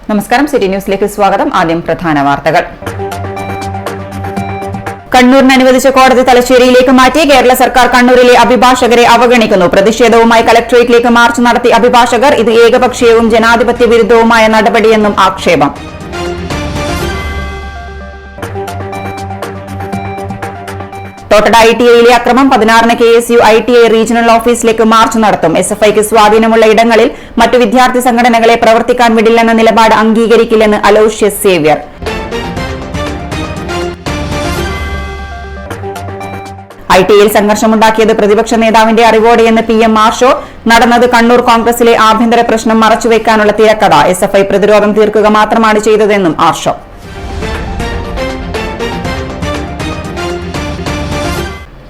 നമസ്കാരം, സിറ്റി ന്യൂസിലേക്ക് സ്വാഗതം. ആദ്യം പ്രധാന വാർത്തകൾ. കണ്ണൂരിന് അനുവദിച്ച കോടതി തലശ്ശേരിയിലേക്ക് മാറ്റി. കേരള സർക്കാർ കണ്ണൂരിലെ അഭിഭാഷകരെ അവഗണിക്കുന്നു. പ്രതിഷേധവുമായി കലക്ടറേറ്റിലേക്ക് മാർച്ച് നടത്തി അഭിഭാഷകർ. ഇത് ഏകപക്ഷീയവും ജനാധിപത്യ വിരുദ്ധവുമായ നടപടിയെന്നും ആക്ഷേപം. തോട്ടട ITIയിലെ അക്രമം. 16-ന് KSU ITI റീജിയണൽ ഓഫീസിലേക്ക് മാർച്ച് നടത്തും. SFIക്ക് സ്വാധീനമുള്ള ഇടങ്ങളിൽ മറ്റു വിദ്യാർത്ഥി സംഘടനകളെ പ്രവർത്തിക്കാൻ വിടില്ലെന്ന നിലപാട് അംഗീകരിക്കില്ലെന്ന് അലോഷ്യസ് സേവ്യർ. ITIയിൽ സംഘർഷമുണ്ടാക്കിയത് പ്രതിപക്ഷ നേതാവിന്റെ അറിവോടെയെന്ന് PM മാർഷോ. നടന്നത് കണ്ണൂർ കോൺഗ്രസിലെ ആഭ്യന്തര പ്രശ്നം മറച്ചുവെക്കാനുള്ള തിരക്കഥ. SFI പ്രതിരോധം തീർക്കുക മാത്രമാണ് ചെയ്തതെന്നും ആർഷോ.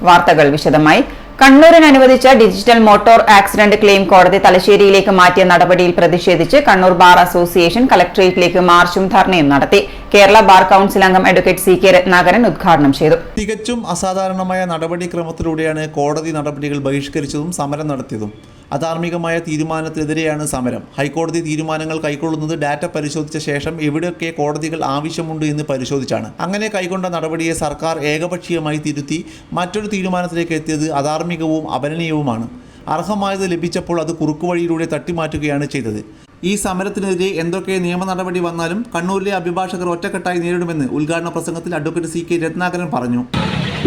വാർത്തകൾ വിശദമായി. കണ്ണൂരിന് അനുവദിച്ച ഡിജിറ്റൽ മോട്ടോർ ആക്സിഡന്റ് ക്ലെയിം കോടതി തലശ്ശേരിയിലേക്ക് മാറ്റിയ നടപടിയിൽ പ്രതിഷേധിച്ച് കണ്ണൂർ ബാർ അസോസിയേഷൻ കലക്ടറേറ്റിലേക്ക് മാർച്ചും ധർണയും നടത്തി. കേരള ബാർ കൌൺസിൽ അംഗം അഡ്വക്കേറ്റ് CK രത്നാകരൻ ഉദ്ഘാടനം ചെയ്തു. തികച്ചും അസാധാരണമായ നടപടിക്രമത്തിലൂടെയാണ് കോടതി നടപടികൾ ബഹിഷ്കരിച്ചതും സമരം നടത്തിയതും. അധാർമികമായ തീരുമാനത്തിനെതിരെയാണ് സമരം. ഹൈക്കോടതി തീരുമാനങ്ങൾ കൈക്കൊള്ളുന്നത് ഡാറ്റ പരിശോധിച്ച ശേഷം എവിടെയൊക്കെ കോടതികൾ ആവശ്യമുണ്ട് എന്ന് പരിശോധിച്ചാണ്. അങ്ങനെ കൈക്കൊണ്ട നടപടിയെ സർക്കാർ ഏകപക്ഷീയമായി തിരുത്തി മറ്റൊരു തീരുമാനത്തിലേക്ക് എത്തിയത് അധാർമികവും അപലനീയവുമാണ്. അർഹമായത് ലഭിച്ചപ്പോൾ അത് കുറുക്കുവഴിയിലൂടെ തട്ടിമാറ്റുകയാണ് ചെയ്തത്. ഈ സമരത്തിനെതിരെ എന്തൊക്കെ നിയമ നടപടി വന്നാലും കണ്ണൂരിലെ അഭിഭാഷകർ ഒറ്റക്കെട്ടായി നേരിടുമെന്ന് ഉദ്ഘാടന പ്രസംഗത്തിൽ അഡ്വക്കേറ്റ് CK രത്നാകരൻ പറഞ്ഞു.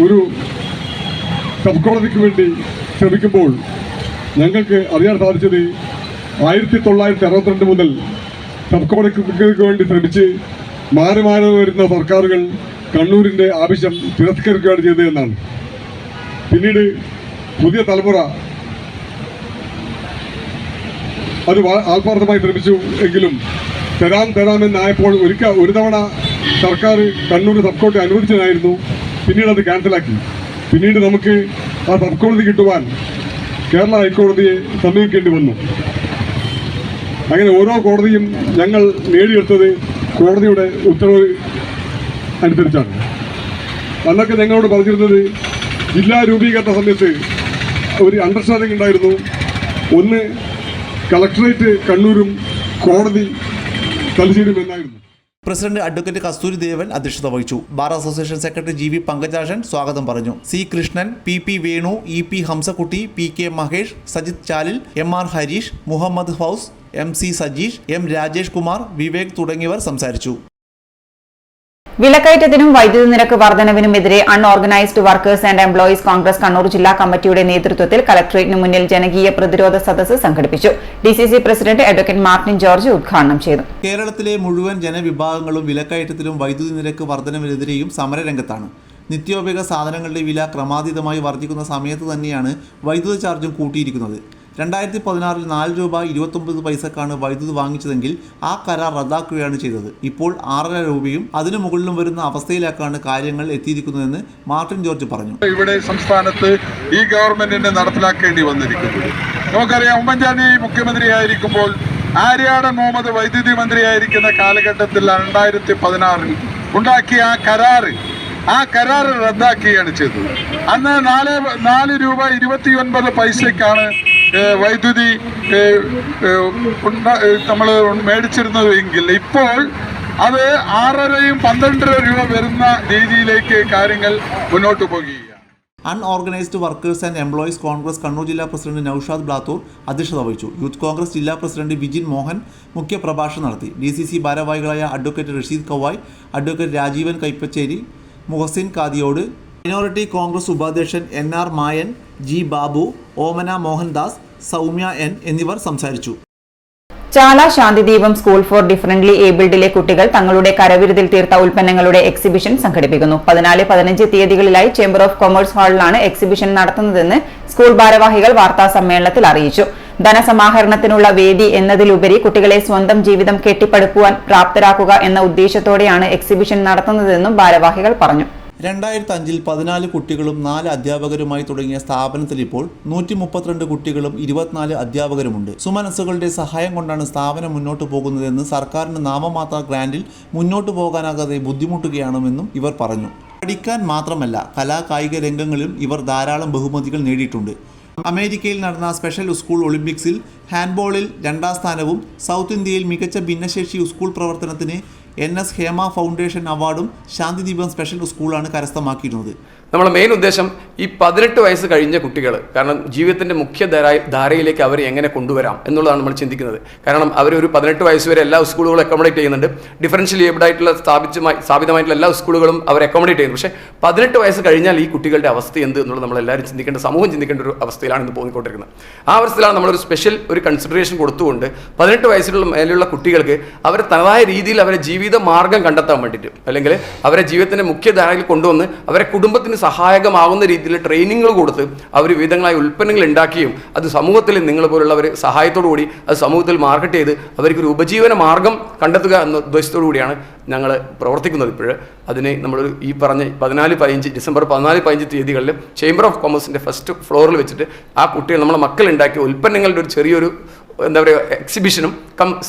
ഒരു സബ് കോടതിക്ക് വേണ്ടി ശ്രമിക്കുമ്പോൾ ഞങ്ങൾക്ക് അറിയാൻ സാധിച്ചത് 1962 മുതൽ സബ് കോടതിക്ക് വേണ്ടി ശ്രമിച്ച് മാറി മാറി വരുന്ന സർക്കാരുകൾ കണ്ണൂരിൻ്റെ ആവശ്യം തിരസ്കരിക്കുകയാണ് ചെയ്തത് എന്നാണ്. പിന്നീട് പുതിയ തലമുറ അത് ആത്മാർത്ഥമായി ശ്രമിച്ചു എങ്കിലും തരാമെന്നായപ്പോൾ ഒരു തവണ സർക്കാർ കണ്ണൂർ സബ് കോടതി അനുവദിച്ചതായിരുന്നു. പിന്നീട് അത് ക്യാൻസലാക്കി. പിന്നീട് നമുക്ക് ആ സബ് കോടതി കിട്ടുവാൻ കേരള ഹൈക്കോടതിയെ സമീപിക്കേണ്ടി വന്നു. അങ്ങനെ ഓരോ കോടതിയും ഞങ്ങൾ നേടിയെടുത്തത് കോടതിയുടെ ഉത്തരവ് അനുസരിച്ചാണ്. അന്നൊക്കെ ഞങ്ങളോട് പറഞ്ഞിരുന്നത് ജില്ലാ രൂപീകരണ സമയത്ത് ഒരു അണ്ടർസ്റ്റാൻഡിംഗ് ഉണ്ടായിരുന്നു. ഒന്ന് കളക്ടറേറ്റ് കണ്ണൂരും കോടതി തലശ്ശേരിയും എന്നായിരുന്നു. പ്രസിഡന്റ് അഡ്വക്കേറ്റ് കസ്തൂരി ദേവൻ അധ്യക്ഷത വഹിച്ചു. Bar association secretary GV Pankajakshan സ്വാഗതം പറഞ്ഞു. C Krishnan, PP Venu, EP Hamsakutty, PK Mahesh, Sajith ചാലിൽ, MR Harish, Muhammad ഫൗസ്, MC Sajeesh, M Rajesh Kumar, Vivek തുടങ്ങിയവർ സംസാരിച്ചു. വിലക്കയറ്റത്തിനും വൈദ്യുതി നിരക്ക് വർധനവിനുമെതിരെ unorganised workers and employees Congress Kannur ജില്ലാ കമ്മിറ്റിയുടെ നേതൃത്വത്തിൽ കലക്ടറേറ്റിന് മുന്നിൽ ജനകീയ പ്രതിരോധ സദസ്സ് സംഘടിപ്പിച്ചു. DCC president advocate Martin George ഉദ്ഘാടനം ചെയ്തു. കേരളത്തിലെ മുഴുവൻ ജനവിഭാഗങ്ങളും വിലക്കയറ്റത്തിലും വൈദ്യുതി നിരക്ക് വർധനവിനെതിരെയും സമരരംഗത്താണ്. നിത്യോപയോഗ സാധനങ്ങളുടെ വില ക്രമാതീതമായി വർദ്ധിക്കുന്ന സമയത്ത് തന്നെയാണ് വൈദ്യുതി ചാർജും കൂട്ടിയിരിക്കുന്നത്. 2016 ₹4.29 വൈദ്യുതി വാങ്ങിച്ചതെങ്കിൽ ആ കരാർ റദ്ദാക്കുകയാണ് ചെയ്തത്. ഇപ്പോൾ 6.5 രൂപയും അതിനു മുകളിലും വരുന്ന അവസ്ഥയിലേക്കാണ് കാര്യങ്ങൾ എത്തിയിരിക്കുന്നതെന്ന് മാർട്ടിൻ ജോർജ് പറഞ്ഞു. ഇവിടെ സംസ്ഥാനത്ത് ഈ ഗവൺമെന്റിന് നടപ്പിലാക്കേണ്ടി വന്നിരിക്കുന്നത് നമുക്കറിയാം. ഉമ്മൻചാണ്ടി മുഖ്യമന്ത്രിയായിരിക്കുമ്പോൾ ആര്യാടൻ മുഹമ്മദ് വൈദ്യുതി മന്ത്രിയായിരിക്കുന്ന കാലഘട്ടത്തിൽ 2016 ഉണ്ടാക്കിയ ആ കരാർ റദ്ദാക്കുകയാണ് ചെയ്തത്. അന്ന് 4 രൂപ 29 പൈസക്കാണ് വൈദ്യുതി നമ്മൾ മേടിച്ചിരുന്നത് എങ്കിൽ ഇപ്പോൾ അത് 6.5 12 രൂപ വരുന്ന രീതിയിലേക്ക് കാര്യങ്ങൾ മുന്നോട്ട് പോകുകയാണ്. Unorganised workers and employees Congress Kannur ജില്ലാ പ്രസിഡന്റ് നൌഷാദ് ബ്ലാത്തൂർ അധ്യക്ഷത വഹിച്ചു. യൂത്ത് കോൺഗ്രസ് ജില്ലാ പ്രസിഡന്റ് വിജിൻ മോഹൻ മുഖ്യപ്രഭാഷണം നടത്തി. DCC ഭാരവാഹികളായ advocate Rasheed Kavai, advocate Rajeevan Kaippacheri, Muhasin Kadiyot, minority Congress ഉപാധ്യക്ഷൻ NR മായൻ, G ബാബു, ഓമന മോഹൻദാസ്, സൗമ്യ N എന്നിവർ സംസാരിച്ചു. ചാല ശാന്തിദീപം സ്കൂൾ ഫോർ ഡിഫറന്റ്ലി ഏബിൾഡിലെ കുട്ടികൾ തങ്ങളുടെ കരവിരുതിൽ തീർത്ത ഉൽപ്പന്നങ്ങളുടെ എക്സിബിഷൻ സംഘടിപ്പിക്കുന്നു. 14, 15 തീയതികളിലായി ചേംബർ ഓഫ് കൊമേഴ്സ് ഹാളിലാണ് എക്സിബിഷൻ നടത്തുന്നതെന്ന് സ്കൂൾ ഭാരവാഹികൾ വാർത്താ സമ്മേളനത്തിൽ അറിയിച്ചു. ധനസമാഹരണത്തിനുള്ള വേദി എന്നതിലുപരി കുട്ടികളെ സ്വന്തം ജീവിതം കെട്ടിപ്പടുക്കുവാൻ പ്രാപ്തരാക്കുക എന്ന ഉദ്ദേശത്തോടെയാണ് എക്സിബിഷൻ നടത്തുന്നതെന്നും ഭാരവാഹികൾ പറഞ്ഞു. 2005 14 കുട്ടികളും 4 അധ്യാപകരുമായി തുടങ്ങിയ സ്ഥാപനത്തിൽ ഇപ്പോൾ 132 കുട്ടികളും 24 അധ്യാപകരുമുണ്ട്. സുമനസ്സുകളുടെ സഹായം കൊണ്ടാണ് സ്ഥാപനം മുന്നോട്ട് പോകുന്നതെന്ന് സർക്കാരിന് നാമമാത്ര ഗ്രാൻഡിൽ മുന്നോട്ട് പോകാനാകാതെ ബുദ്ധിമുട്ടുകയാണെന്നും ഇവർ പറഞ്ഞു. പഠിക്കാൻ മാത്രമല്ല കലാകായിക രംഗങ്ങളിലും ഇവർ ധാരാളം ബഹുമതികൾ നേടിയിട്ടുണ്ട്. അമേരിക്കയിൽ നടന്ന സ്പെഷ്യൽ സ്കൂൾ ഒളിമ്പിക്സിൽ ഹാൻഡ്ബോളിൽ 2ാം സ്ഥാനവും സൗത്ത് ഇന്ത്യയിൽ മികച്ച ഭിന്നശേഷി സ്കൂൾ പ്രവർത്തനത്തിന് NS ഹേമ ഫൗണ്ടേഷൻ അവാർഡും ശാന്തിദീപം സ്പെഷ്യൽ സ്കൂളാണ് കരസ്ഥമാക്കിയിരുന്നത്. നമ്മുടെ മെയിൻ ഉദ്ദേശം ഈ 18 വയസ്സ് കഴിഞ്ഞ കുട്ടികൾ, കാരണം ജീവിതത്തിൻ്റെ മുഖ്യ ധാരയിലേക്ക് അവരെ എങ്ങനെ കൊണ്ടുവരാം എന്നുള്ളതാണ് നമ്മൾ ചിന്തിക്കുന്നത്. കാരണം അവർ ഒരു 18 വയസ്സ് വരെ എല്ലാ സ്കൂളുകളും അക്കോമഡേറ്റ് ചെയ്യുന്നുണ്ട്. ഡിഫറൻഷ്യലി ഏബിൾഡ് ആയിട്ടുള്ള സ്ഥാപിതമായിട്ടുള്ള എല്ലാ സ്കൂളുകളും അവർ അക്കോമഡേറ്റ് ചെയ്യുന്നു. പക്ഷേ 18 വയസ്സ് കഴിഞ്ഞാൽ ഈ കുട്ടികളുടെ അവസ്ഥ എന്ത് എന്നുള്ളത് നമ്മളെല്ലാവരും ചിന്തിക്കേണ്ട, സമൂഹം ചിന്തിക്കേണ്ട ഒരു അവസ്ഥയിലാണ് ഇന്ന് പോയിക്കൊണ്ടിരിക്കുന്നത്. ആ അവസ്ഥയിലാണ് നമ്മളൊരു സ്പെഷ്യൽ ഒരു കൺസിഡറേഷൻ കൊടുത്തുകൊണ്ട് 18 വയസ്സിലുള്ള മേലുള്ള കുട്ടികൾക്ക് അവർ തനതായ രീതിയിൽ അവരെ ജീവിത മാർഗം കണ്ടെത്താൻ വേണ്ടിയിട്ട്, അല്ലെങ്കിൽ അവരെ ജീവിതത്തിൻ്റെ മുഖ്യധാരയിൽ കൊണ്ടുവന്ന് അവരെ കുടുംബത്തിന് സഹായകമാകുന്ന രീതിയിൽ ട്രെയിനിങ്ങുകൾ കൊടുത്ത് അവർ വിവിധങ്ങളായ ഉൽപ്പന്നങ്ങൾ ഉണ്ടാക്കുകയും അത് സമൂഹത്തിൽ നിങ്ങൾ പോലുള്ളവർ സഹായത്തോടു കൂടി അത് സമൂഹത്തിൽ മാർക്കറ്റ് ചെയ്ത് അവർക്കൊരു ഉപജീവന മാർഗം കണ്ടെത്തുക എന്ന ഉദ്ദേശത്തോടു കൂടിയാണ് ഞങ്ങൾ പ്രവർത്തിക്കുന്നത്. ഇപ്പോൾ അതിന് നമ്മൾ ഈ പറഞ്ഞ 14-15 ഡിസംബർ 14-15 തീയതികളിൽ ചേംബർ ഓഫ് കൊമേഴ്സിൻ്റെ ഫസ്റ്റ് ഫ്ലോറിൽ വെച്ചിട്ട് ആ കുട്ടികൾ നമ്മളെ മക്കൾ ഉണ്ടാക്കിയ ഉൽപ്പന്നങ്ങളുടെ ഒരു ചെറിയൊരു എക്സിബിഷനും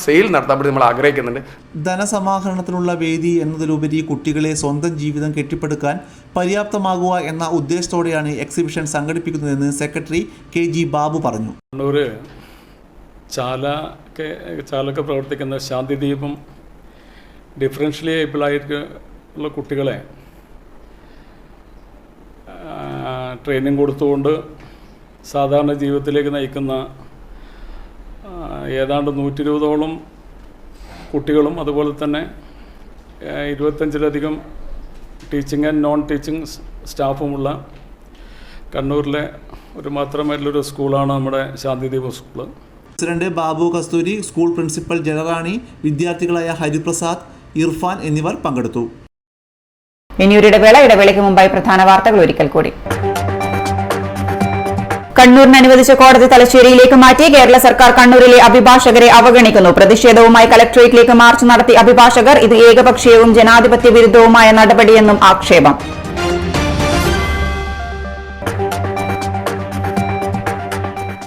സെയിൽ നടത്താൻ വേണ്ടി നമ്മൾ ആഗ്രഹിക്കുന്നുണ്ട്. ധനസമാഹരണത്തിനുള്ള വേദി എന്നതിലുപരി കുട്ടികളെ സ്വന്തം ജീവിതം കെട്ടിപ്പടുക്കാൻ പര്യാപ്തമാകുക എന്ന ഉദ്ദേശത്തോടെയാണ് എക്സിബിഷൻ സംഘടിപ്പിക്കുന്നതെന്ന് സെക്രട്ടറി KG ബാബു പറഞ്ഞു. കണ്ണൂർ ചാലൊക്കെ പ്രവർത്തിക്കുന്ന ശാന്തിദീപം ഡിഫറൻഷ്യലി ഏബിളായിട്ടുള്ള കുട്ടികളെ ട്രെയിനിങ് കൊടുത്തുകൊണ്ട് സാധാരണ ജീവിതത്തിലേക്ക് നയിക്കുന്ന ഏതാണ്ട് 120ഓളം കുട്ടികളും അതുപോലെ തന്നെ 25ലധികം ടീച്ചിങ് ആൻഡ് നോൺ ടീച്ചിങ് സ്റ്റാഫുമുള്ള കണ്ണൂരിലെ ഒരു മാത്രമായിട്ടുള്ളൊരു സ്കൂളാണ് നമ്മുടെ ശാന്തിദീപം സ്കൂള്. പ്രസിഡന്റ് ബാബു കസ്തൂരി, സ്കൂൾ പ്രിൻസിപ്പൽ ജനറാണി, വിദ്യാർത്ഥികളായ ഹരിപ്രസാദ്, ഇർഫാൻ എന്നിവർ പങ്കെടുത്തു. ഇനിയൊരു ഇടവേളയ്ക്ക് മുമ്പായി പ്രധാന വാർത്തകൾ ഒരിക്കൽ കൂടി. കണ്ണൂരിന് അനുവദിച്ച കോടതി തലശ്ശേരിയിലേക്ക് മാറ്റി. കേരള സർക്കാർ കണ്ണൂരിലെ അഭിഭാഷകരെ അവഗണിക്കുന്നു. പ്രതിഷേധവുമായി കലക്ടറേറ്റിലേക്ക് മാർച്ച് നടത്തി അഭിഭാഷകർ. ഇത് ഏകപക്ഷീയവും ജനാധിപത്യ വിരുദ്ധവുമായ നടപടിയെന്നും ആക്ഷേപം.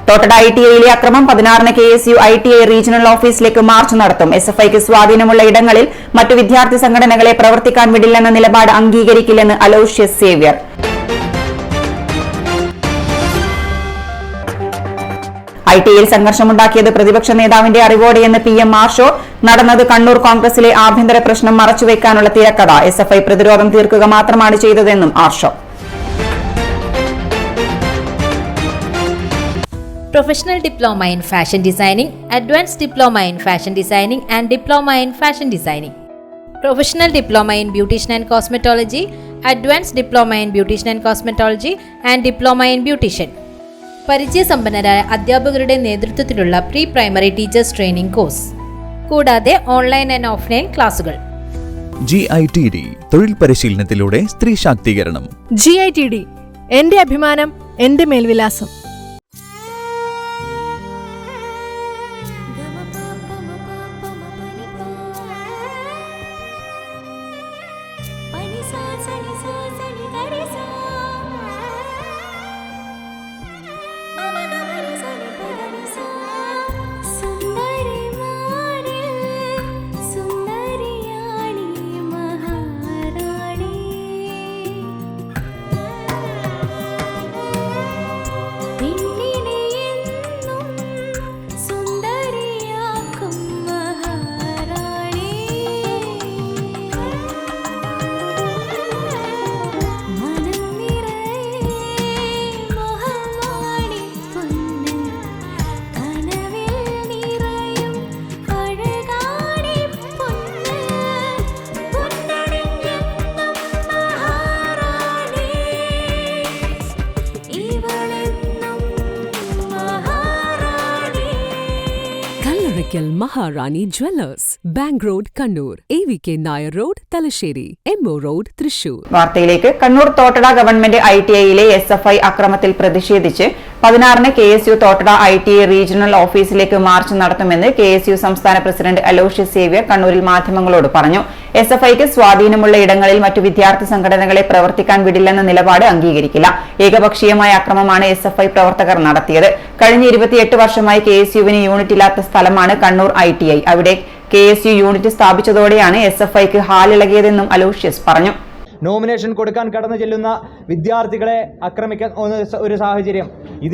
തോട്ടട ITIയിലെ അക്രമം. 16-ന് KSU ITI റീജിയണൽ ഓഫീസിലേക്ക് മാർച്ച് നടത്തും. SFIക്ക് സ്വാധീനമുള്ള ഇടങ്ങളിൽ മറ്റു വിദ്യാർത്ഥി സംഘടനകളെ പ്രവർത്തിക്കാൻ വിടില്ലെന്ന നിലപാട് അംഗീകരിക്കില്ലെന്ന് അലോഷ്യസ് സേവ്യർ. ITIയിൽ സംഘർഷമുണ്ടാക്കിയത് പ്രതിപക്ഷ നേതാവിന്റെ അറിവോടെയെന്ന് PM മാർഷോ. നടന്നത് കണ്ണൂർ കോൺഗ്രസിലെ ആഭ്യന്തര പ്രശ്നം മറച്ചുവെക്കാനുള്ള തിരക്കഥ. SFI പ്രതിരോധം തീർക്കുക മാത്രമാണ് ചെയ്തതെന്നും Arsho. Professional Diploma in Fashion Designing, Advanced Diploma in Fashion Designing and Diploma in Fashion Designing. Professional Diploma in Beautician and Cosmetology, Advanced Diploma in Beautician and Cosmetology and Diploma in Beautician. പരിചയസമ്പന്നരായ അധ്യാപകരുടെ നേതൃത്വത്തിലുള്ള pre primary teachers training course, കൂടാതെ online and offline ക്ലാസുകൾ. GITD തൊഴിൽ പരിശീലനത്തിലൂടെ സ്ത്രീ ശാക്തീകരണം. GITD എന്റെ അഭിമാനം, എന്റെ മേൽവിലാസം. Maharani Jewellers, Bank Road, Kannur, AVK Nair Road, Talasheri, MO Road, Thrissur. വാർത്തയിലേക്ക്. കണ്ണൂർ തോട്ടട ഗവൺമെന്റ് ITIയിലെ SFI അക്രമത്തിൽ പ്രതിഷേധിച്ച് 16-ന് KSU തോട്ടട ITI റീജിയണൽ ഓഫീസിലേക്ക് മാർച്ച് നടത്തുമെന്ന് KSU സംസ്ഥാന പ്രസിഡന്റ് അലോഷ്യസ് സേവ്യർ കണ്ണൂരിൽ മാധ്യമങ്ങളോട് പറഞ്ഞു. SFIക്ക് സ്വാധീനമുള്ള ഇടങ്ങളിൽ മറ്റു വിദ്യാർത്ഥി സംഘടനകളെ പ്രവർത്തിക്കാൻ വിടില്ലെന്ന നിലപാട് അംഗീകരിക്കില്ല. ഏകപക്ഷീയമായ അക്രമമാണ് SFI പ്രവർത്തകർ നടത്തിയത്. കഴിഞ്ഞ 28 വർഷമായി KSUവിന് യൂണിറ്റ് ഇല്ലാത്ത സ്ഥലമാണ് കണ്ണൂർ ITI. അവിടെ KSU യൂണിറ്റ് സ്ഥാപിച്ചതോടെയാണ് SFIക്ക് ഹാലിളകിയതെന്നും അലോഷ്യസ് പറഞ്ഞു. നോമിനേഷൻ കൊടുക്കാൻ കടന്നു ചെല്ലുന്ന വിദ്യാർത്ഥികളെ ആക്രമിക്കുന്ന ഒരു സാഹചര്യം.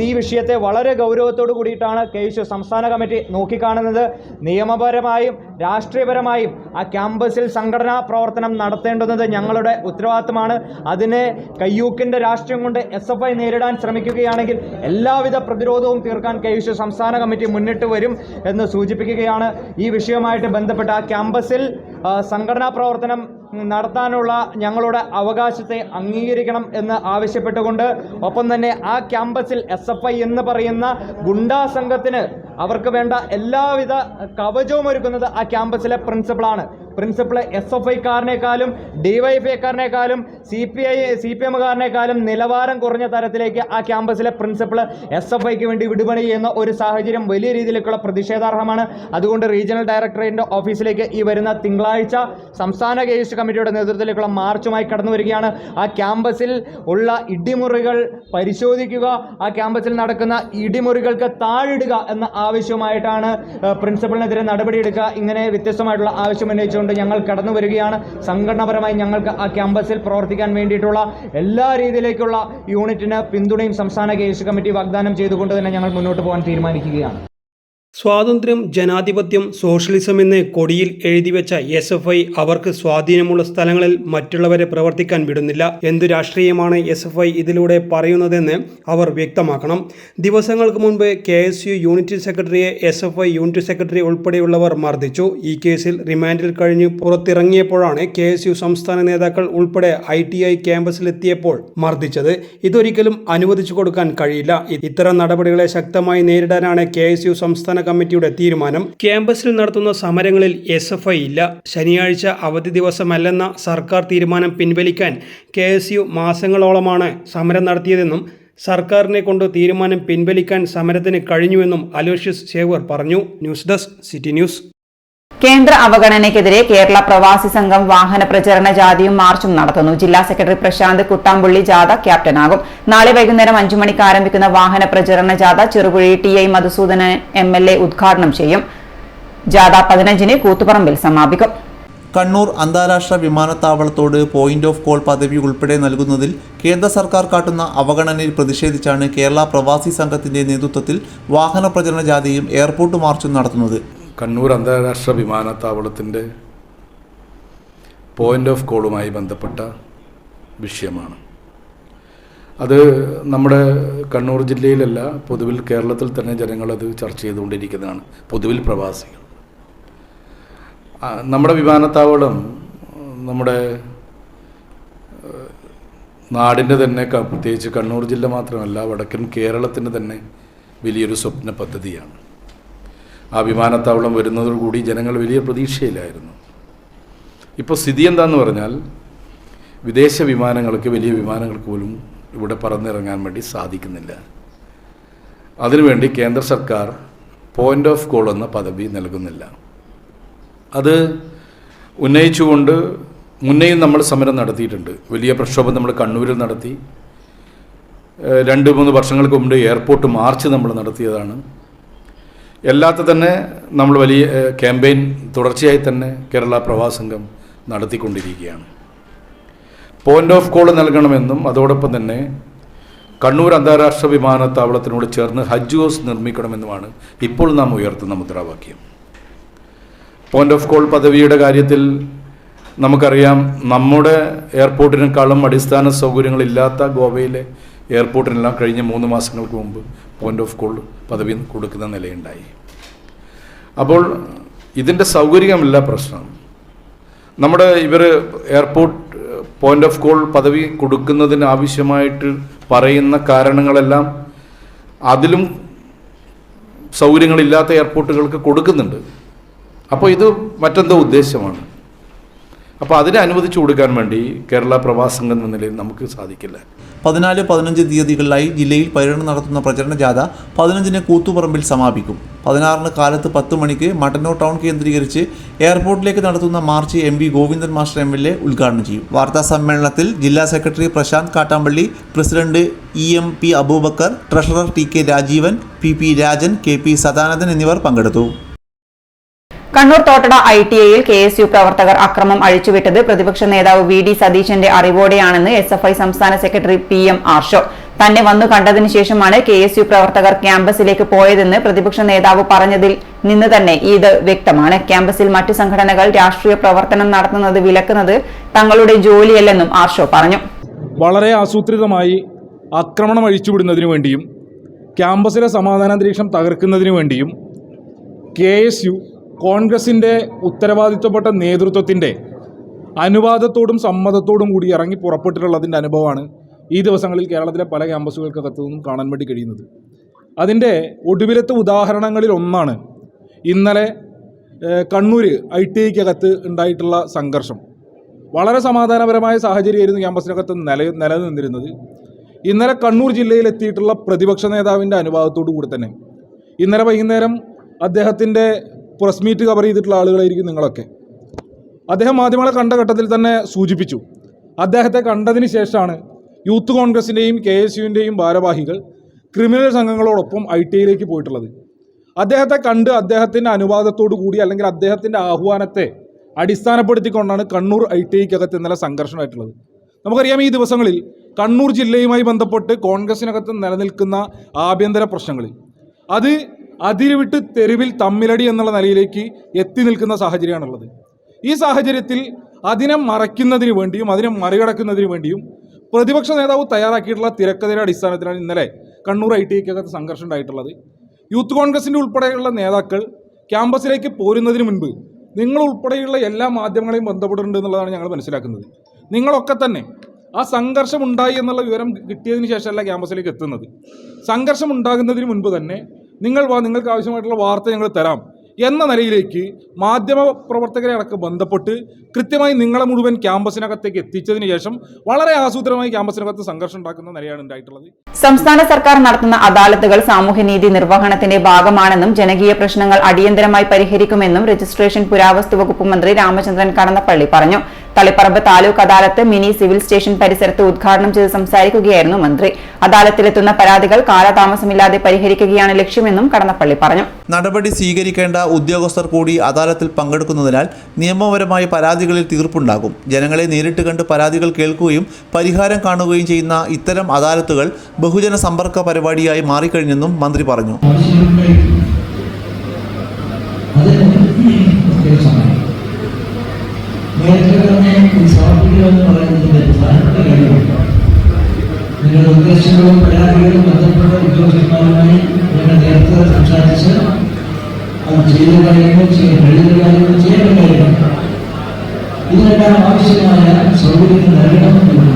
ഈ വിഷയത്തെ വളരെ ഗൗരവത്തോടു കൂടിയിട്ടാണ് KSU സംസ്ഥാന കമ്മിറ്റി നോക്കിക്കാണുന്നത്. നിയമപരമായും രാഷ്ട്രീയപരമായും ആ ക്യാമ്പസിൽ സംഘടനാ പ്രവർത്തനം നടത്തേണ്ടുന്നത് ഞങ്ങളുടെ ഉത്തരവാദിത്തമാണ്. അതിനെ കയ്യൂക്കിൻ്റെ രാഷ്ട്രീയം കൊണ്ട് SFI നേരിടാൻ ശ്രമിക്കുകയാണെങ്കിൽ എല്ലാവിധ പ്രതിരോധവും തീർക്കാൻ KSU സംസ്ഥാന കമ്മിറ്റി മുന്നിട്ട് വരും എന്ന് സൂചിപ്പിക്കുകയാണ്. ഈ വിഷയവുമായിട്ട് ബന്ധപ്പെട്ട ആ ക്യാമ്പസിൽ സംഘടനാ പ്രവർത്തനം നടത്താനുള്ള ഞങ്ങളുടെ അവകാശത്തെ അംഗീകരിക്കണം എന്ന് ആവശ്യപ്പെട്ടുകൊണ്ട്, ഒപ്പം തന്നെ ആ ക്യാമ്പസിൽ SFI എന്ന് പറയുന്ന ഗുണ്ടാ സംഘത്തിന് അവർക്ക് വേണ്ട എല്ലാവിധ കവചവും ഒരുക്കുന്നത് ആ ക്യാമ്പസിലെ പ്രിൻസിപ്പളാണ്. പ്രിൻസിപ്പൾ SFIക്കാരനേക്കാളും DYFIക്കാരനേക്കാളും CPMകാരനേക്കാളും നിലവാരം കുറഞ്ഞ തരത്തിലേക്ക് ആ ക്യാമ്പസിലെ പ്രിൻസിപ്പൾ SFIക്ക് വേണ്ടി വിടുപണി ചെയ്യുന്ന ഒരു സാഹചര്യം വലിയ രീതിയിലേക്കുള്ള പ്രതിഷേധാർഹമാണ്. അതുകൊണ്ട് റീജിയണൽ ഡയറക്ടറേറ്റിൻ്റെ ഓഫീസിലേക്ക് ഈ വരുന്ന തിങ്കളാഴ്ച സംസ്ഥാന KSU കമ്മിറ്റിയുടെ നേതൃത്വത്തിലേക്കുള്ള മാർച്ചുമായി കടന്നു വരികയാണ്. ആ ക്യാമ്പസിൽ ഉള്ള ഇടിമുറികൾ പരിശോധിക്കുക, ആ ക്യാമ്പസിൽ നടക്കുന്ന ഇടിമുറികൾക്ക് താഴിടുക എന്ന ആവശ്യമായിട്ടാണ് പ്രിൻസിപ്പളിനെതിരെ നടപടിയെടുക്കുക. ഇങ്ങനെ വ്യത്യസ്തമായിട്ടുള്ള ആവശ്യം ഉന്നയിച്ചുകൊണ്ട് ഞങ്ങൾ കടന്നു വരികയാണ്. സംഘടനാപരമായി ഞങ്ങൾക്ക് ആ ക്യാമ്പസിൽ പ്രവർത്തിക്കാൻ വേണ്ടിയിട്ടുള്ള എല്ലാ രീതിയിലേക്കുള്ള യൂണിറ്റിന് പിന്തുണയും സംസ്ഥാന KSU കമ്മിറ്റി വാഗ്ദാനം ചെയ്തുകൊണ്ട് തന്നെ ഞങ്ങൾ മുന്നോട്ട് പോകാൻ തീരുമാനിക്കുകയാണ്. സ്വാതന്ത്ര്യം, ജനാധിപത്യം, സോഷ്യലിസം എന്ന് കൊടിയിൽ എഴുതിവെച്ച SFI അവർക്ക് സ്വാധീനമുള്ള സ്ഥലങ്ങളിൽ മറ്റുള്ളവരെ പ്രവർത്തിക്കാൻ വിടുന്നില്ല. എന്തു രാഷ്ട്രീയമാണ് SFI ഇതിലൂടെ പറയുന്നതെന്ന് അവർ വ്യക്തമാക്കണം. ദിവസങ്ങൾക്ക് മുൻപ് KSU യൂണിറ്റ് സെക്രട്ടറിയെ SFI യൂണിറ്റ് സെക്രട്ടറി ഉൾപ്പെടെയുള്ളവർ മർദ്ദിച്ചു. ഈ കേസിൽ റിമാൻഡിൽ കഴിഞ്ഞ് പുറത്തിറങ്ങിയപ്പോഴാണ് KSU സംസ്ഥാന നേതാക്കൾ ഉൾപ്പെടെ ITI ക്യാമ്പസിലെത്തിയപ്പോൾ മർദ്ദിച്ചത്. ഇതൊരിക്കലും അനുവദിച്ചു കൊടുക്കാൻ കഴിയില്ല. ഇത്തരം നടപടികളെ ശക്തമായി നേരിടാനാണ് KSU സംസ്ഥാന കമ്മിറ്റിയുടെ തീരുമാനം. ക്യാമ്പസിൽ നടത്തുന്ന സമരങ്ങളിൽ SFI ഇല്ല. ശനിയാഴ്ച അവധി ദിവസമല്ലെന്ന സർക്കാർ തീരുമാനം പിൻവലിക്കാൻ KSU മാസങ്ങളോളമാണ് സമരം നടത്തിയതെന്നും സർക്കാരിനെ കൊണ്ട് തീരുമാനം പിൻവലിക്കാൻ സമരത്തിന് കഴിഞ്ഞുവെന്നും അലോഷ്യസ് ശേവർ പറഞ്ഞു. News desk city news. കേന്ദ്ര അവഗണനയ്ക്കെതിരെ കേരള പ്രവാസി സംഘം വാഹന പ്രചരണ ജാഥയും മാർച്ചും നടത്തുന്നു. ജില്ലാ സെക്രട്ടറി പ്രശാന്ത് കുട്ടാമ്പുള്ളി ജാഥ ക്യാപ്റ്റനാകും. നാളെ വൈകുന്നേരം 5 മണിക്ക് ആരംഭിക്കുന്ന വാഹന പ്രചരണ ജാഥ ചെറുകുഴി TI മധുസൂദനൻ MLA ഉദ്ഘാടനം ചെയ്യും. ജാഥ 15-ന് കൂത്തുപറമ്പിൽ സമാപിക്കും. കണ്ണൂർ അന്താരാഷ്ട്ര വിമാനത്താവളത്തോട് പോയിന്റ് ഓഫ് കോൾ പദവി ഉൾപ്പെടെ നൽകുന്നതിൽ കേന്ദ്ര സർക്കാർ കാട്ടുന്ന അവഗണനയിൽ പ്രതിഷേധിച്ചാണ് കേരള പ്രവാസി സംഘത്തിന്റെ നേതൃത്വത്തിൽ വാഹന പ്രചരണ ജാഥയും എയർപോർട്ട് മാർച്ചും നടത്തുന്നത്. കണ്ണൂർ അന്താരാഷ്ട്ര വിമാനത്താവളത്തിൻ്റെ പോയിന്റ് ഓഫ് കോളുമായി ബന്ധപ്പെട്ട വിഷയമാണ്. അത് നമ്മുടെ കണ്ണൂർ ജില്ലയിലല്ല, പൊതുവിൽ കേരളത്തിൽ തന്നെ ജനങ്ങളത് ചർച്ച ചെയ്തുകൊണ്ടിരിക്കുന്നതാണ്, പൊതുവിൽ പ്രവാസികൾ. നമ്മുടെ വിമാനത്താവളം നമ്മുടെ നാടിൻ്റെ തന്നെ, പ്രത്യേകിച്ച് കണ്ണൂർ ജില്ല മാത്രമല്ല വടക്കൻ കേരളത്തിന് തന്നെ വലിയൊരു സ്വപ്ന പദ്ധതിയാണ്. ആ വിമാനത്താവളം വരുന്നതോടുകൂടി ജനങ്ങൾ വലിയ പ്രതീക്ഷയിലായിരുന്നു. ഇപ്പോൾ സ്ഥിതി എന്താണെന്ന് പറഞ്ഞാൽ വിദേശ വിമാനങ്ങൾക്ക്, വലിയ വിമാനങ്ങൾക്ക് പോലും ഇവിടെ പറന്നിറങ്ങാൻ വേണ്ടി സാധിക്കുന്നില്ല. അതിനുവേണ്ടി കേന്ദ്ര സർക്കാർ പോയിന്റ് ഓഫ് കോൾ എന്ന പദവി നൽകുന്നില്ല. അത് ഉന്നയിച്ചുകൊണ്ട് മുന്നേയും നമ്മൾ സമരം നടത്തിയിട്ടുണ്ട്. വലിയ പ്രക്ഷോഭം നമ്മൾ കണ്ണൂരിൽ നടത്തി. 2-3 വർഷങ്ങൾക്ക് മുമ്പ് എയർപോർട്ട് മാർച്ച് നമ്മൾ നടത്തിയതാണ്. എല്ലാത്ത തന്നെ നമ്മൾ വലിയ ക്യാമ്പയിൻ തുടർച്ചയായി തന്നെ കേരള പ്രവാസി സംഘം നടത്തിക്കൊണ്ടിരിക്കുകയാണ്. പോയിന്റ് ഓഫ് കോൾ നൽകണമെന്നും അതോടൊപ്പം തന്നെ കണ്ണൂർ അന്താരാഷ്ട്ര വിമാനത്താവളത്തിനോട് ചേർന്ന് ഹജ്ജ് ഹൗസ് നിർമ്മിക്കണമെന്നുമാണ് ഇപ്പോൾ നാം ഉയർത്തുന്ന മുദ്രാവാക്യം. പോയിന്റ് ഓഫ് കോൾ പദവിയുടെ കാര്യത്തിൽ നമുക്കറിയാം, നമ്മുടെ എയർപോർട്ടിനേക്കാളും അടിസ്ഥാന സൗകര്യങ്ങളില്ലാത്ത ഗോവയിലെ എയർപോർട്ടിനെല്ലാം കഴിഞ്ഞ 3 മാസങ്ങൾക്ക് മുമ്പ് പോയിന്റ് ഓഫ് കോൾ പദവി കൊടുക്കുന്ന നിലയുണ്ടായി. അപ്പോൾ ഇതിൻ്റെ സൗകര്യമല്ല പ്രശ്നം. നമ്മുടെ എയർപോർട്ട് പോയിന്റ് ഓഫ് കോൾ പദവി കൊടുക്കുന്നതിന് ആവശ്യമായിട്ട് പറയുന്ന കാരണങ്ങളെല്ലാം അതിലും സൗകര്യങ്ങളില്ലാത്ത എയർപോർട്ടുകൾക്ക് കൊടുക്കുന്നുണ്ട്. അപ്പോൾ ഇത് മറ്റെന്തോ ഉദ്ദേശമാണ്. അപ്പോൾ അതിനെ അനുവദിച്ചു കൊടുക്കാൻ വേണ്ടി കേരള പ്രവാസി സംഘം എന്ന നിലയിൽ നമുക്ക് സാധിക്കില്ല. 14-15 തീയതികളിലായി ജില്ലയിൽ പര്യടനം നടത്തുന്ന പ്രചരണ ജാഥ 15-ന് കൂത്തുപറമ്പിൽ സമാപിക്കും. 16-ന് കാലത്ത് 10 മണിക്ക് മട്ടന്നൂർ ടൗൺ കേന്ദ്രീകരിച്ച് എയർപോർട്ടിലേക്ക് നടത്തുന്ന march MV Govindan Master MLA ഉദ്ഘാടനം ചെയ്യും. വാർത്താ സമ്മേളനത്തിൽ ജില്ലാ secretary Prashanth Kattampally, president EMP Aboobacker, treasurer TK Rajeevan, PP Rajan, KP Sadanandan എന്നിവർ പങ്കെടുത്തു. കണ്ണൂർ തോട്ടട ITIയിൽ KSU പ്രവർത്തകർ അക്രമം അഴിച്ചുവിട്ടത് പ്രതിപക്ഷ നേതാവ് VD സതീശന്റെ അറിവോടെയാണെന്ന് SFI സംസ്ഥാന സെക്രട്ടറി PM ആർഷോ. തന്നെ വന്നു കണ്ടതിനു ശേഷമാണ് KSU പ്രവർത്തകർ ക്യാമ്പസിലേക്ക് പോയതെന്ന് പ്രതിപക്ഷ നേതാവ് പറഞ്ഞതിൽ നിന്ന് തന്നെ ഇത് വ്യക്തമാണ്. ക്യാമ്പസിൽ മറ്റു സംഘടനകൾ രാഷ്ട്രീയ പ്രവർത്തനം നടത്തുന്നത് വിലക്കുന്നത് തങ്ങളുടെ ജോലിയല്ലെന്നും ആർഷോ പറഞ്ഞു. വളരെ ആസൂത്രിതമായി ആക്രമണം അഴിച്ചുവിടുന്നതിനു വേണ്ടിയും ക്യാമ്പസിലെ സമാധാനാന്തരീക്ഷം തകർക്കുന്നതിനു വേണ്ടിയും KSU കോൺഗ്രസിൻ്റെ ഉത്തരവാദിത്വപ്പെട്ട നേതൃത്വത്തിൻ്റെ അനുവാദത്തോടും സമ്മതത്തോടും കൂടി ഇറങ്ങി പുറപ്പെട്ടിട്ടുള്ളതിൻ്റെ അനുഭവമാണ് ഈ ദിവസങ്ങളിൽ കേരളത്തിലെ പല ക്യാമ്പസുകൾക്കകത്തു നിന്നും കാണാൻ വേണ്ടി കഴിയുന്നത്. അതിൻ്റെ ഒടുവിലത്തെ ഉദാഹരണങ്ങളിൽ ഒന്നാണ് ഇന്നലെ കണ്ണൂർ ITIക്കകത്ത് ഉണ്ടായിട്ടുള്ള സംഘർഷം. വളരെ സമാധാനപരമായ സാഹചര്യമായിരുന്നു ക്യാമ്പസിനകത്ത് നിലനിന്നിരുന്നത്. ഇന്നലെ കണ്ണൂർ ജില്ലയിൽ എത്തിയിട്ടുള്ള പ്രതിപക്ഷ നേതാവിൻ്റെ അനുവാദത്തോടു കൂടി തന്നെ ഇന്നലെ വൈകുന്നേരം അദ്ദേഹത്തിൻ്റെ പ്രസ് മീറ്റ് കവർ ചെയ്തിട്ടുള്ള ആളുകളായിരിക്കും നിങ്ങളൊക്കെ. അദ്ദേഹം മാധ്യമങ്ങളെ കണ്ട ഘട്ടത്തിൽ തന്നെ സൂചിപ്പിച്ചു, അദ്ദേഹത്തെ കണ്ടതിന് ശേഷമാണ് യൂത്ത് കോൺഗ്രസിൻ്റെയും KSUവിൻ്റെയും ഭാരവാഹികൾ ക്രിമിനൽ സംഘങ്ങളോടൊപ്പം ITIയിലേക്ക് പോയിട്ടുള്ളത്. അദ്ദേഹത്തെ കണ്ട് അദ്ദേഹത്തിൻ്റെ അനുവാദത്തോടു കൂടി അല്ലെങ്കിൽ അദ്ദേഹത്തിൻ്റെ ആഹ്വാനത്തെ അടിസ്ഥാനപ്പെടുത്തിക്കൊണ്ടാണ് കണ്ണൂർ ITIക്കകത്ത് ഇന്നലെ സംഘർഷമായിട്ടുള്ളത്. നമുക്കറിയാം, ഈ ദിവസങ്ങളിൽ കണ്ണൂർ ജില്ലയുമായി ബന്ധപ്പെട്ട് കോൺഗ്രസിനകത്ത് നിലനിൽക്കുന്ന ആഭ്യന്തര പ്രശ്നങ്ങളിൽ അത് അതിരുവിട്ട് തെരുവിൽ തമ്മിലടി എന്നുള്ള നിലയിലേക്ക് എത്തി നിൽക്കുന്ന സാഹചര്യമാണുള്ളത്. ഈ സാഹചര്യത്തിൽ അതിനെ മറയ്ക്കുന്നതിന് വേണ്ടിയും അതിനെ മറികടക്കുന്നതിന് വേണ്ടിയും പ്രതിപക്ഷ നേതാവ് തയ്യാറാക്കിയിട്ടുള്ള തിരക്കഥയുടെ അടിസ്ഥാനത്തിലാണ് ഇന്നലെ കണ്ണൂർ ITIക്കകത്ത് സംഘർഷം ഉണ്ടായിട്ടുള്ളത്. യൂത്ത് കോൺഗ്രസിൻ്റെ ഉൾപ്പെടെയുള്ള നേതാക്കൾ ക്യാമ്പസിലേക്ക് പോരുന്നതിന് മുൻപ് നിങ്ങൾ ഉൾപ്പെടെയുള്ള എല്ലാ മാധ്യമങ്ങളെയും ബന്ധപ്പെട്ടിട്ടുണ്ട് എന്നുള്ളതാണ് ഞങ്ങൾ മനസ്സിലാക്കുന്നത്. നിങ്ങളൊക്കെ തന്നെ ആ സംഘർഷം ഉണ്ടായി എന്നുള്ള വിവരം കിട്ടിയതിന് ശേഷമല്ല ക്യാമ്പസിലേക്ക് എത്തുന്നത്. സംഘർഷം ഉണ്ടാകുന്നതിന് മുൻപ് തന്നെ നിങ്ങൾക്ക് ആവശ്യമായിട്ടുള്ള വാർത്ത ഞങ്ങൾ തരാം എന്ന നിലയിലേക്ക് മാധ്യമ പ്രവർത്തകരെ അടക്കം ബന്ധപ്പെട്ട് കൃത്യമായി നിങ്ങളെ മുഴുവൻ ക്യാമ്പസിനകത്തേക്ക് എത്തിച്ചതിന് ശേഷം വളരെ ആസൂത്രിതമായി ക്യാമ്പസിനകത്ത് സംഘർഷം ഉണ്ടാക്കുന്ന നിലയാണ് ഉണ്ടായിട്ടുള്ളത്. സംസ്ഥാന സർക്കാർ നടത്തുന്ന അദാലത്തുകൾ സാമൂഹ്യനീതി നിർവഹണത്തിന്റെ ഭാഗമാണെന്നും ജനകീയ പ്രശ്നങ്ങൾ അടിയന്തരമായി പരിഹരിക്കുമെന്നും രജിസ്ട്രേഷൻ പുരാവസ്തു വകുപ്പ് മന്ത്രി രാമചന്ദ്രൻ കടന്നപ്പള്ളി പറഞ്ഞു. തളിപ്പറമ്പ് താലൂക്ക് അദാലത്ത് മിനി സിവിൽ സ്റ്റേഷൻ പരിസരത്ത് ഉദ്ഘാടനം ചെയ്ത് സംസാരിക്കുകയായിരുന്നു മന്ത്രി. അദാലത്തിലെത്തുന്ന പരാതികൾ കാലതാമസമില്ലാതെ പരിഹരിക്കുകയാണ് ലക്ഷ്യമെന്നും കടന്നപ്പള്ളി പറഞ്ഞു. നടപടി സ്വീകരിക്കേണ്ട ഉദ്യോഗസ്ഥർ കൂടി അദാലത്തിൽ പങ്കെടുക്കുന്നതിനാൽ നിയമപരമായ പരാതികളിൽ തീർപ്പുണ്ടാകും. ജനങ്ങളെ നേരിട്ട് കണ്ട് പരാതികൾ കേൾക്കുകയും പരിഹാരം കാണുകയും ചെയ്യുന്ന ഇത്തരം അദാലത്തുകൾ ബഹുജന സമ്പർക്ക പരിപാടിയായി മാറിക്കഴിഞ്ഞെന്നും മന്ത്രി പറഞ്ഞു. നിങ്ങളുടെ നിർദ്ദേശങ്ങളും പരാതികളും ബന്ധപ്പെട്ട ഉദ്യോഗസ്ഥന്മാരുമായി ഞങ്ങൾ നേരത്തെ സംസാരിച്ച് അത് ചെയ്ത കാര്യങ്ങൾ കഴിയുന്ന കാര്യങ്ങൾ ചെയ്യേണ്ട കാര്യങ്ങൾ ഇതിനെല്ലാം ആവശ്യമായ സൗകര്യം നൽകണമെന്നില്ല.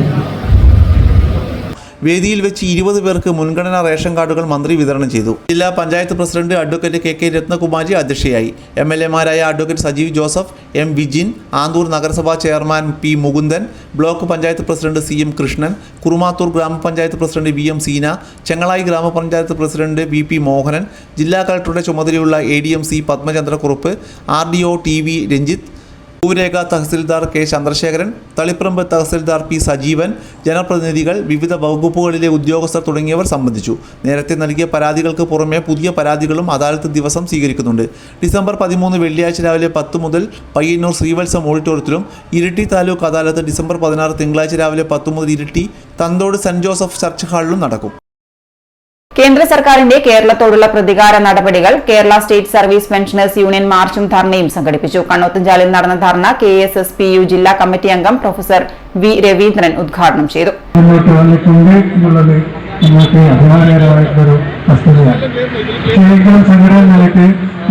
വേദിയിൽ വെച്ച് 20 പേർക്ക് മുൻഗണനാ റേഷൻ കാർഡുകൾ മന്ത്രി വിതരണം ചെയ്തു. ജില്ലാ panchayat president advocate KK Ratnakumari അധ്യക്ഷയായി. MLAമാരായ അഡ്വക്കേറ്റ് സജീവ് ജോസഫ്, M വിജിൻ, ആന്തൂർ നഗരസഭാ chairman P Mukundan, block panchayat president CM Krishnan, Kurumathur ഗ്രാമപഞ്ചായത്ത് പ്രസിഡന്റ് VM സീന, ചെങ്ങളായി ഗ്രാമപഞ്ചായത്ത് പ്രസിഡന്റ് VP മോഹനൻ, ജില്ലാ കളക്ടറുടെ ചുമതലയുള്ള ADM C Padmachandrakurup, RDO TV Ranjith, ഭൂരേഖ tahsildar K Chandrasekharan, Taliparamba tahsildar P Sajeevan, ജനപ്രതിനിധികൾ, വിവിധ വകുപ്പുകളിലെ ഉദ്യോഗസ്ഥർ തുടങ്ങിയവർ സംബന്ധിച്ചു. നേരത്തെ നൽകിയ പരാതികൾക്ക് പുറമെ പുതിയ പരാതികളും അദാലത്ത് ദിവസം സ്വീകരിക്കുന്നുണ്ട്. ഡിസംബർ 13 വെള്ളിയാഴ്ച രാവിലെ 10 മുതൽ പയ്യന്നൂർ ശ്രീവത്സം ഓഡിറ്റോറിയത്തിലും, ഇരിട്ടി താലൂക്ക് അദാലത്ത് ഡിസംബർ 16 തിങ്കളാഴ്ച രാവിലെ 10 മുതൽ Iritty Thanthode Saint Joseph church ഹാളിലും നടക്കും. കേന്ദ്ര സർക്കാരിന്റെ കേരളത്തോടുള്ള പ്രതികാര നടപടികൾ Kerala state service pensioners union മാർച്ചും ധർണയും സംഘടിപ്പിച്ചു. കണ്ണോത്തുംചാലിൽ നടന്ന ധർണ KSSPU ജില്ലാ കമ്മിറ്റി അംഗം പ്രൊഫസർ V രവീന്ദ്രൻ ഉദ്ഘാടനം ചെയ്തു.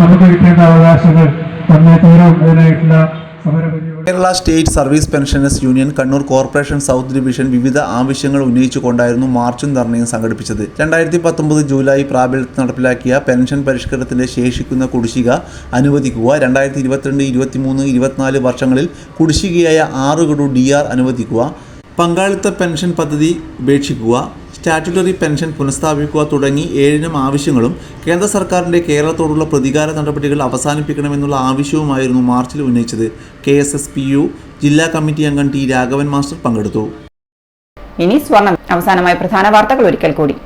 നമുക്ക് കിട്ടേണ്ട അവകാശങ്ങൾ Kerala state service pensioners union Kannur corporation south division വിവിധ ആവശ്യങ്ങൾ ഉന്നയിച്ചുകൊണ്ടായിരുന്നു മാർച്ചും ധർണയും സംഘടിപ്പിച്ചത്. 2019 ജൂലൈ പ്രാബല്യത്തിൽ നടപ്പിലാക്കിയ പെൻഷൻ പരിഷ്കരണത്തിന്റെ ശേഷിക്കുന്ന കുടിശ്ശിക അനുവദിക്കുക, 2022, 23, 24 വർഷങ്ങളിൽ കുടിശ്ശികയായ 6 ഗഡു DR അനുവദിക്കുക, പങ്കാളിത്ത പെൻഷൻ പദ്ധതി ഉപേക്ഷിക്കുക, സ്റ്റാറ്റ്യൂട്ടറി പെൻഷൻ പുനഃസ്ഥാപിക്കുക തുടങ്ങി 7 ആവശ്യങ്ങളും കേന്ദ്ര സർക്കാരിൻ്റെ കേരളത്തോടുള്ള പ്രതികാര നടപടികൾ അവസാനിപ്പിക്കണമെന്നുള്ള ആവശ്യവുമായിരുന്നു മാർച്ചിൽ ഉന്നയിച്ചത്. KSSPU ജില്ലാ കമ്മിറ്റി അംഗം T രാഘവൻ മാസ്റ്റർ പങ്കെടുത്തു. ഇനി സ്വർണം. അവസാനമായി പ്രധാന വാർത്തകൾ ഒരിക്കൽ കൂടി.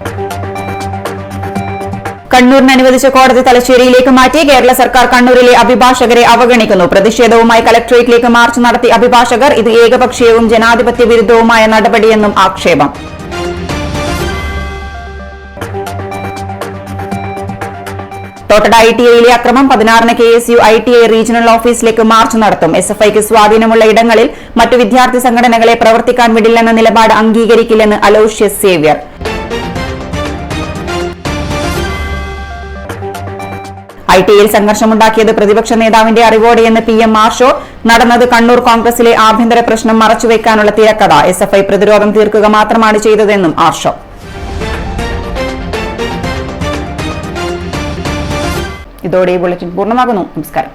കണ്ണൂരിന് അനുവദിച്ച കോടതി തലശ്ശേരിയിലേക്ക് മാറ്റി. കേരള സർക്കാർ കണ്ണൂരിലെ അഭിഭാഷകരെ അവഗണിക്കുന്നു. പ്രതിഷേധവുമായി കലക്ടറേറ്റിലേക്ക് മാർച്ച് നടത്തി അഭിഭാഷകർ. ഇത് ഏകപക്ഷീയവും ജനാധിപത്യ വിരുദ്ധവുമായ നടപടിയെന്നും ആക്ഷേപം. തോട്ടട ITIയിലെ അക്രമം 16-ന് KSU ITI റീജിയണൽ ഓഫീസിലേക്ക് മാർച്ച് നടത്തും. SFIക്ക് സ്വാധീനമുള്ള ഇടങ്ങളിൽ മറ്റു വിദ്യാർത്ഥി സംഘടനകളെ പ്രവർത്തിക്കാൻ വിടില്ലെന്ന നിലപാട് അംഗീകരിക്കില്ലെന്ന് അലോഷ്യസ് സേവ്യർ. ITIയിൽ സംഘർഷമുണ്ടാക്കിയത് പ്രതിപക്ഷ നേതാവിന്റെ അറിവോടെയെന്ന് PM മാർഷോ. നടന്നത് കണ്ണൂർ കോൺഗ്രസിലെ ആഭ്യന്തര പ്രശ്നം മറച്ചുവെക്കാനുള്ള തിരക്കഥ. SFI പ്രതിരോധം തീർക്കുക മാത്രമാണ് ചെയ്തതെന്നും ആർഷോ. ഇതോടെ ഈ ബുള്ളറ്റിൻ പൂർണ്ണമാകുന്നു. നമസ്കാരം.